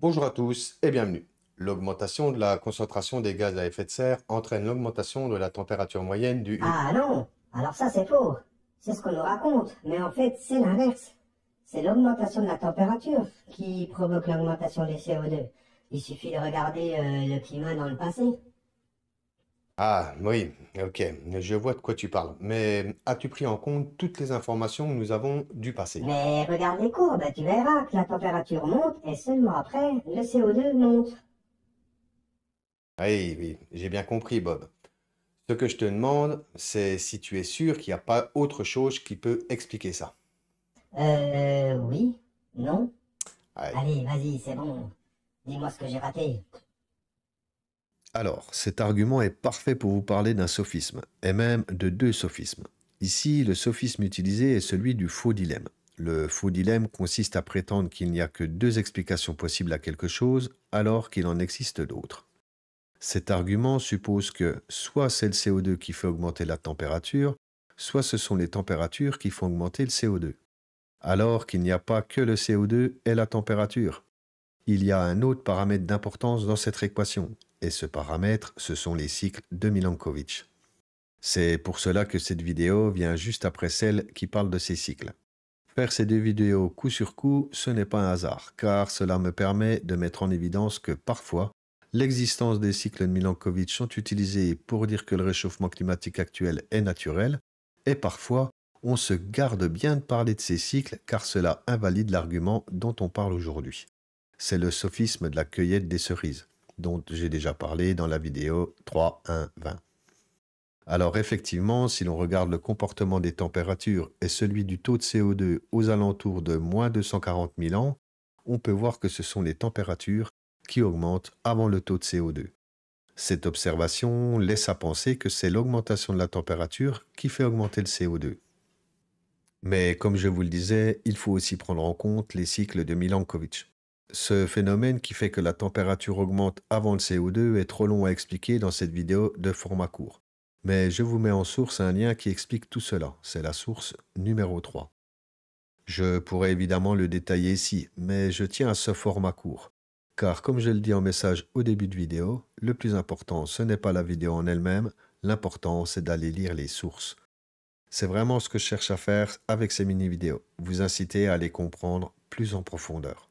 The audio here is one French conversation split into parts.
Bonjour à tous et bienvenue. L'augmentation de la concentration des gaz à effet de serre entraîne l'augmentation de la température moyenne du... Ah non, alors ça c'est faux. C'est ce qu'on nous raconte, mais en fait c'est l'inverse. C'est l'augmentation de la température qui provoque l'augmentation du CO2. Il suffit de regarder le climat dans le passé. Ah oui, ok, je vois de quoi tu parles. Mais as-tu pris en compte toutes les informations que nous avons du passé? Mais regarde les courbes, tu verras que la température monte et seulement après, le CO2 monte. Oui, oui, j'ai bien compris, Bob. Ce que je te demande, c'est si tu es sûr qu'il n'y a pas autre chose qui peut expliquer ça. Oui, non. Ouais. Allez, vas-y, c'est bon. Dis-moi ce que j'ai raté. Alors, cet argument est parfait pour vous parler d'un sophisme, et même de deux sophismes. Ici, le sophisme utilisé est celui du faux dilemme. Le faux dilemme consiste à prétendre qu'il n'y a que deux explications possibles à quelque chose, alors qu'il en existe d'autres. Cet argument suppose que soit c'est le CO2 qui fait augmenter la température, soit ce sont les températures qui font augmenter le CO2. Alors qu'il n'y a pas que le CO2 et la température. Il y a un autre paramètre d'importance dans cette équation, et ce paramètre, ce sont les cycles de Milankovitch. C'est pour cela que cette vidéo vient juste après celle qui parle de ces cycles. Faire ces deux vidéos coup sur coup, ce n'est pas un hasard, car cela me permet de mettre en évidence que parfois, l'existence des cycles de Milankovitch sont utilisés pour dire que le réchauffement climatique actuel est naturel, et parfois, on se garde bien de parler de ces cycles car cela invalide l'argument dont on parle aujourd'hui. C'est le sophisme de la cueillette des cerises, dont j'ai déjà parlé dans la vidéo 3.1.20. Alors effectivement, si l'on regarde le comportement des températures et celui du taux de CO2 aux alentours de moins 240 000 ans, on peut voir que ce sont les températures qui augmentent avant le taux de CO2. Cette observation laisse à penser que c'est l'augmentation de la température qui fait augmenter le CO2. Mais comme je vous le disais, il faut aussi prendre en compte les cycles de Milankovitch. Ce phénomène qui fait que la température augmente avant le CO2 est trop long à expliquer dans cette vidéo de format court. Mais je vous mets en source un lien qui explique tout cela. C'est la source numéro 3. Je pourrais évidemment le détailler ici, mais je tiens à ce format court. Car comme je le dis en message au début de vidéo, le plus important ce n'est pas la vidéo en elle-même, l'important c'est d'aller lire les sources. C'est vraiment ce que je cherche à faire avec ces mini-vidéos, vous inciter à les comprendre plus en profondeur.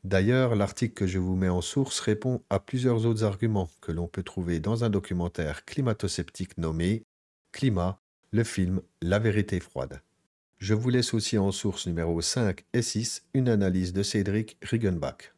D'ailleurs, l'article que je vous mets en source répond à plusieurs autres arguments que l'on peut trouver dans un documentaire climato-sceptique nommé Climat, le film La vérité froide. Je vous laisse aussi en source numéro 5 et 6 une analyse de Cédric Riggenbach.